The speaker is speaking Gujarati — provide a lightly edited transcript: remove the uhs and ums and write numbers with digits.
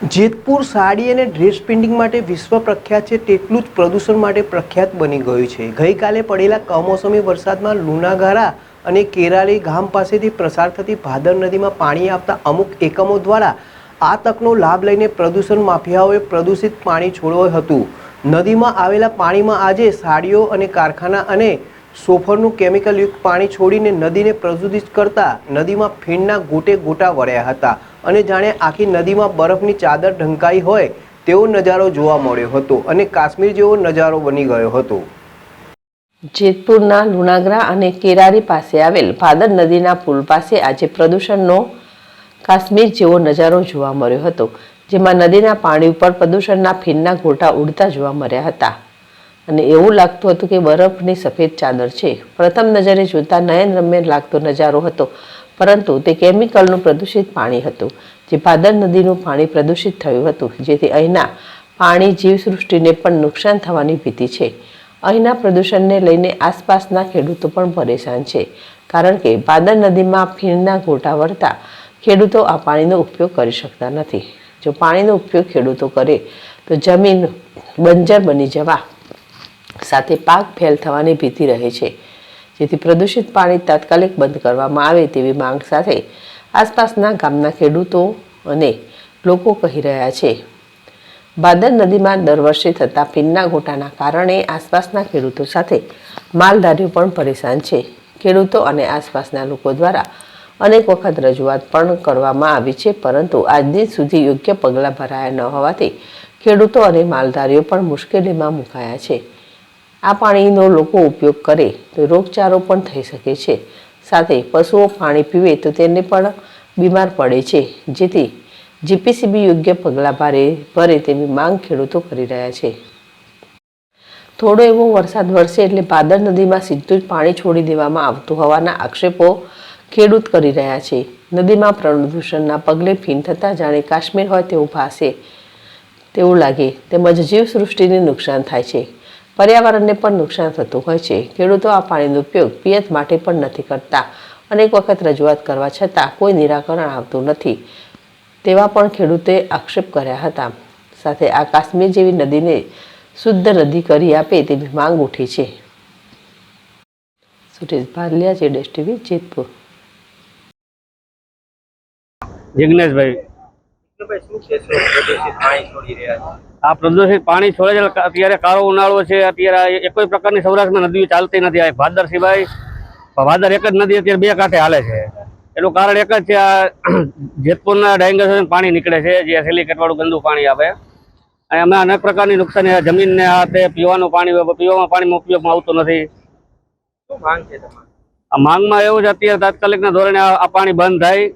જેતપુર સાડી અને ડ્રેસ પ્રિન્ટિંગ માટે વિશ્વ પ્રખ્યાત છે તેટલું જ પ્રદૂષણ માટે પ્રખ્યાત બની ગયું છે। ગઈકાલે પડેલા કમોસમી વરસાદમાં લુણાગારા અને કેરાલી ગામ પાસેથી પ્રસાર થતી ભાદર નદીમાં પાણી આપતા અમુક એકમો દ્વારા આ તકનો લાભ લઈને પ્રદૂષણ માફિયાઓએ પ્રદૂષિત પાણી છોડ્યું હતું। નદીમાં આવેલા પાણીમાં આજે સાડીઓ અને કારખાના અને સોફરનું કેમિકલયુક્ત પાણી છોડીને નદીને પ્રદૂષિત કરતા નદીમાં ફીણના ગોટે ગોટા વળ્યા હતા અને જાણે આખી નદીમાં બરફની ચાદર ઢંકાઈ હોય તેવો નજારો જોવા મળ્યો હતો અને કાશ્મીર જેવો નજારો બની ગયો હતો। જેતપુરના લુણાગરા અને કેરારી પાસે આવેલ ભાદર નદીના પુલ પાસે આજે પ્રદૂષણનો કાશ્મીર જેવો નજારો જોવા મળ્યો હતો, જેમાં નદીના પાણી ઉપર પ્રદૂષણના ફીણના ગોટા ઉડતા જોવા મળ્યા હતા અને એવું લાગતું હતું કે બરફની સફેદ ચાદર છે। પ્રથમ નજરે જોતા નયનરમ્ય લાગતો નજારો હતો, પરંતુ તે કેમિકલનું પ્રદૂષિત પાણી હતું, જે ભાદર નદીનું પાણી પ્રદૂષિત થયું હતું, જેથી અહીંના પાણી જીવસૃષ્ટિને પણ નુકસાન થવાની ભીતિ છે। અહીંના પ્રદૂષણને લઈને આસપાસના ખેડૂતો પણ પરેશાન છે, કારણ કે ભાદર નદીમાં ફીણના ગોટા વળતા ખેડૂતો આ પાણીનો ઉપયોગ કરી શકતા નથી। જો પાણીનો ઉપયોગ ખેડૂતો કરે તો જમીન બંજર બની જવા સાથે પાક ફેલ થવાની ભીતિ રહે છે, જેથી પ્રદૂષિત પાણી તાત્કાલિક બંધ કરવામાં આવે તેવી માંગ સાથે આસપાસના ગામના ખેડૂતો અને લોકો કહી રહ્યા છે। ભાદર નદીમાં દર વર્ષે થતા ફીણના ગોટાના કારણે આસપાસના ખેડૂતો સાથે માલધારીઓ પણ પરેશાન છે। ખેડૂતો અને આસપાસના લોકો દ્વારા અનેક વખત રજૂઆત પણ કરવામાં આવી છે, પરંતુ આજ દિન સુધી યોગ્ય પગલાં ભરાયા ન હોવાથી ખેડૂતો અને માલધારીઓ પણ મુશ્કેલીમાં મુકાયા છે। આ પાણીનો લોકો ઉપયોગ કરે તો રોગચાળો પણ થઈ શકે છે, સાથે પશુઓ પાણી પીવે તો તેને પણ બીમાર પડે છે, જેથી જીપીસીબી યોગ્ય પગલાં ભરે તેવી માંગ ખેડૂતો કરી રહ્યા છે। થોડો એવો વરસાદ વરસે એટલે ભાદર નદીમાં સીધું જ પાણી છોડી દેવામાં આવતું હોવાના આક્ષેપો ખેડૂત કરી રહ્યા છે। નદીમાં પ્રદૂષણના પગલે ફીણ થતાં જાણે કાશ્મીર હોય તેવું ભાસે તેવું લાગે, તેમજ જીવસૃષ્ટિને નુકસાન થાય છે, પર્યાવરણને પણ નુકસાન થતું હોય છે। ખેડૂતો આ પાણીનો ઉપયોગ પિયત માટે પણ નથી કરતા। અનેક વખત રજૂઆત કરવા છતાં કોઈ નિરાકરણ આવતું નથી તેવા પણ ખેડૂતોએ આક્ષેપ કર્યા હતા। સાથે આ કાશ્મીર જેવી નદીને શુદ્ધ નદી કરી આપે તેવી માંગ ઉઠી છે। સુરેશ ભાલિયા, જેડેશ ટીવી, જેતપુર। જિગ્નેશભાઈ, આ પ્રદૂષિત પાણી છોડે છે। અત્યારે કાળો ઉનાળો છે, અત્યારે કોઈ પ્રકારની સૌરાષ્ટ્રમાં નદીઓ ચાલતી નથી। આ ભાદર સિવાય ભાદર એક જ નદી અત્યારે બે કાંઠે હાલે છે। એનું કારણ એક જ છે, આ જેતપુરના ડાયંગર પાણી નીકળે છે, જે સિલિકેટ વાળું ગંદુ પાણી આવે અને અમે અનેક પ્રકારની નુકસાની જમીનને આ તે પીવાનું પીવામાં પાણીમાં ઉપયોગમાં આવતું નથી। શું માંગ છે તમારી? આ માંગમાં એવું છે, અત્યારે તાત્કાલિકના ધોરણે આ પાણી બંધ થાય